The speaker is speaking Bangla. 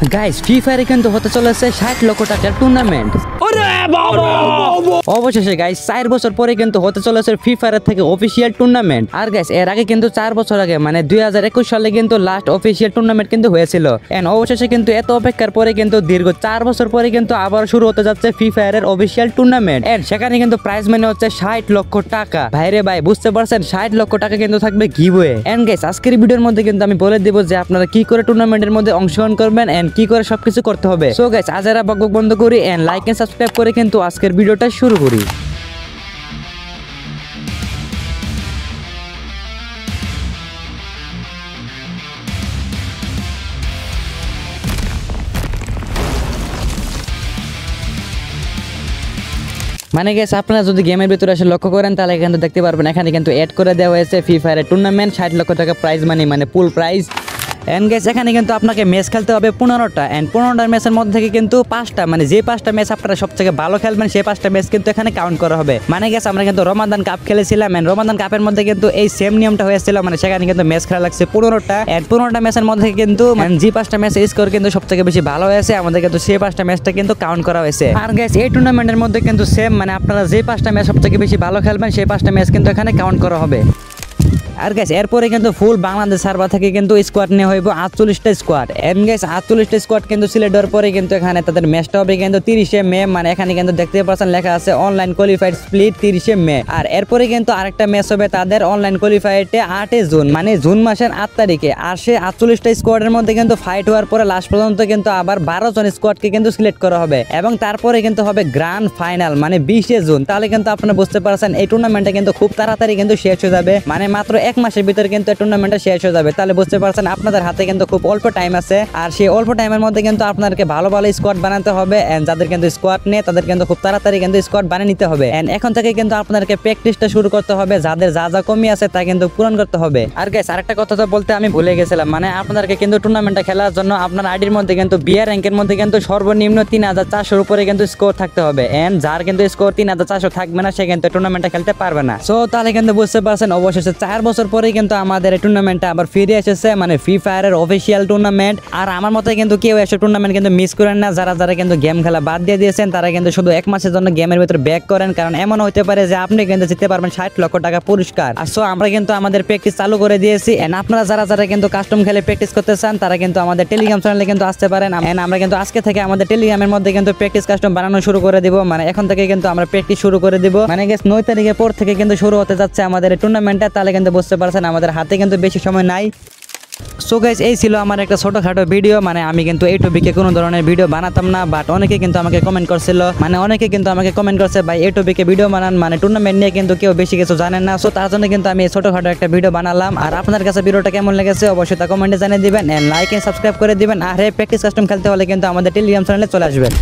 গাইস ফ্রি ফায়ারে কিন্তু হতে চলেছে 60 লক্ষ টাকার টুর্নামেন্ট। অবশেষে গাইস 4 বছর পরে কিন্তু হতে চলেছে ফ্রি ফায়ারের থেকে অফিসিয়াল টুর্নামেন্ট। আর গাইস এর আগে কিন্তু 4 বছর আগে মানে 2021 সালে কিন্তু লাস্ট অফিসিয়াল টুর্নামেন্ট কিন্তু হয়েছিল। এন্ড অবশেষে কিন্তু এত অপেক্ষার পরে কিন্তু দীর্ঘ 4 বছর পরে কিন্তু আবার শুরু হতে যাচ্ছে ফ্রি ফায়ারের অফিসিয়াল টুর্নামেন্ট। এন্ড সেখানে কিন্তু প্রাইজ মানি হচ্ছে 60 লক্ষ টাকা। ভাইরে ভাই বুঝতে পারছেন 60 লক্ষ টাকা কিন্তু থাকবে গিভওয়ে। এন্ড গাইস আজকের ভিডিওর মধ্যে কিন্তু আমি বলে দেব যে আপনারা কি করে টুর্নামেন্টের মধ্যে অংশগ্রহণ করবেন এন্ড কি করে সবকিছু করতে হবে। সো গাইস আজারা বকবক বন্ধ করি এন্ড লাইক এন্ড সাবস্ক্রাইব করে কিন্তু আজকের ভিডিওটা শুরু করি। মানে গেস আপনারা যদি গেমের ভিতরে এসে লক্ষ্য করেন তাহলে কিন্তু দেখতে পারবেন এখানে কিন্তু অ্যাড করে দেওয়া হয়েছে ফ্রি ফায়ারের টুর্নামেন্ট 60 লক্ষ টাকা প্রাইজ মানি মানে ফুল প্রাইজ। এন্ড গেস এখানে কিন্তু আপনাকে ম্যাচ খেলতে হবে 15টা এন্ড 15টা ম্যাচের মধ্যে থেকে কিন্তু 5টা মানে যে 5টা ম্যাচ আপনারা সবথেকে ভালো খেলবেন সেই 5টা ম্যাচ কিন্তু এখানে কাউন্ট করা হবে। মানে গেস আমরা কিন্তু রমাদান কাপ খেলেছিলাম এন্ড রমাদান কাপের মধ্যে কিন্তু এই সেম নিয়মটা হয়েছিল, মানে সেখানে কিন্তু ম্যাচ খেলা লাগছে 15টা এন্ড 15টা ম্যাচের মধ্যে কিন্তু যে 5টা ম্যাচের স্কোর কিন্তু সবথেকে বেশি ভালো হয়েছে আমাদের কিন্তু সেই 5টা ম্যাচটা কিন্তু কাউন্ট করা হয়েছে। আর গেস এই টুর্নামেন্টের মধ্যে কিন্তু সেম মানে আপনারা যে 5টা ম্যাচ সবথেকে বেশি ভালো খেলবেন সেই 5টা ম্যাচ কিন্তু এখানে কাউন্ট করা হবে। আর গাইস এরপরে কিন্তু ফুল বাংলাদেশ সার্ভার থেকে কিন্তু স্কোয়াড নিয়ে হইব 48টা স্কোয়াড। এন্ড গাইস 48টা স্কোয়াড কিন্তু সিলেক্ট হওয়ার পরে কিন্তু এখানে তাদের ম্যাচটা হবে কিন্তু 30 মে, মানে এখানে কিন্তু দেখতে পাচ্ছেন লেখা আছে অনলাইন কোয়ালিফাইড স্প্লিট 30 মে। আর এরপরে কিন্তু আরেকটা ম্যাচ হবে তাদের অনলাইন কোয়ালিফাইডে 8 জুন মানে জুন মাসের 8 তারিখে। আর সে 48টা স্কোয়াডের মধ্যে কিন্তু ফাইট হওয়ার পরে লাস্ট পর্যন্ত কিন্তু আবার 12 জন স্কোয়াডকে কিন্তু সিলেক্ট করা হবে এবং তারপরে কিন্তু হবে গ্র্যান্ড ফাইনাল মানে 20 জুন। তাহলে কিন্তু আপনারা বুঝতে পারছেন এই টুর্নামেন্টটা কিন্তু খুব তাড়াতাড়ি কিন্তু শেষ হয়ে যাবে, মানে মাত্র 1 মাসের ভিতরে কিন্তু টুর্নামেন্টটা শেষ হয়ে যাবে। তাহলে বুঝতে পারছেন আপনাদের হাতে কিন্তু খুব অল্প টাইম আছে আর সেই অল্প টাইমের মধ্যে কিন্তু আপনাদেরকে ভালো ভালো স্কোয়াড বানাতে হবে এন্ড যাদের কিন্তু স্কোয়াড নেই তাদের কিন্তু খুব তাড়াতাড়ি কিন্তু স্কোয়াড বানিয়ে নিতে হবে। এন্ড এখন থেকে কিন্তু আপনাদেরকে প্র্যাকটিসটা শুরু করতে হবে, যাদের যা যা কমি আছে তা কিন্তু পূরণ করতে হবে। আর গাইস আরেকটা কথা তো বলতে আমি ভুলে গেছিলাম, মানে আপনাদেরকে কিন্তু টুর্নামেন্টটা খেলার জন্য আপনার আইডির মধ্যে কিন্তু বিয়ার র্যাঙ্কের মধ্যে কিন্তু সর্বনিম্ন 3400 উপরে কিন্তু স্কোর থাকতে হবে এন্ড যার কিন্তু স্কোর 3400 থাকবে না সে কিন্তু টুর্নামেন্টটা খেলতে পারবে না। সো তাহলে কিন্তু বুঝতে পারছেন অবশেষে 4 বছর পরে কিন্তু আমাদের এই টুর্নামেন্টটা আবার ফিরে এসেছে, মানে ফ্রি ফায়ারের অফিসিয়াল টুর্নামেন্ট। আর আমার মতে কিন্তু কেউ এসব টুর্নামেন্ট কিন্তু মিস করেন না, যারা যারা কিন্তু গেম খেলা বাদ দিয়ে দিয়েছেন তারা কিন্তু শুধু 1 মাসের জন্য গেমের ভিতরে ব্যাক করেন, কারণ এমন হতে পারে যে আপনি কিন্তু জিততে পারবেন 60 লক্ষ টাকা পুরস্কার। আর সো আমরা কিন্তু আমাদের প্র্যাকটিস চালু করে দিয়েছি এন্ড আপনারা যারা যারা কিন্তু কাস্টম খেলে প্র্যাকটিস করতে চান তারা কিন্তু আমাদের টেলিগ্রাম চ্যানেলে কিন্তু আসতে পারেন এন্ড আমরা কিন্তু আজকে থেকে আমাদের টেলিগ্রামের মধ্যে কিন্তু প্র্যাকটিস কাস্টম বানানো শুরু করে দিব, মানে এখন থেকে কিন্তু আমরা প্র্যাকটিস শুরু করে দিব। মানে গেস 9 তারিখের পর থেকে কিন্তু শুরু হতে যাচ্ছে আমাদের এই টুর্নামেন্টটা। তাহলে কিন্তু বুঝতে পারছেন আমাদের হাতে কিন্তু বেশি সময় নাই। সো গাইস এই ছিল আমার একটা ছোটখাটো ভিডিও, মানে আমি কিন্তু এই টপিকে কোনো ধরনের ভিডিও বানাতাম না, বাট অনেকে কিন্তু আমাকে কমেন্ট করছিল, মানে অনেকে কিন্তু আমাকে কমেন্ট করছে ভাই এই টপিকে ভিডিও বানান, মানে টুর্নামেন্ট নিয়ে কিন্তু কেউ বেশি কিছু জানেন না। সো তার জন্য কিন্তু আমি এই ছোটখাটো একটা ভিডিও বানালাম। আর আপনার কাছে ভিডিওটা কেমন লেগেছে অবশ্যই তা কমেন্টে জানিয়ে দিবেন এন্ড লাইক এন্ড সাবস্ক্রাইব করে দিবেন। আর প্র্যাকটিস কাস্টম খেলতে হলে কিন্তু আমাদের টেলিগ্রাম চ্যানেলে চলে আসবেন।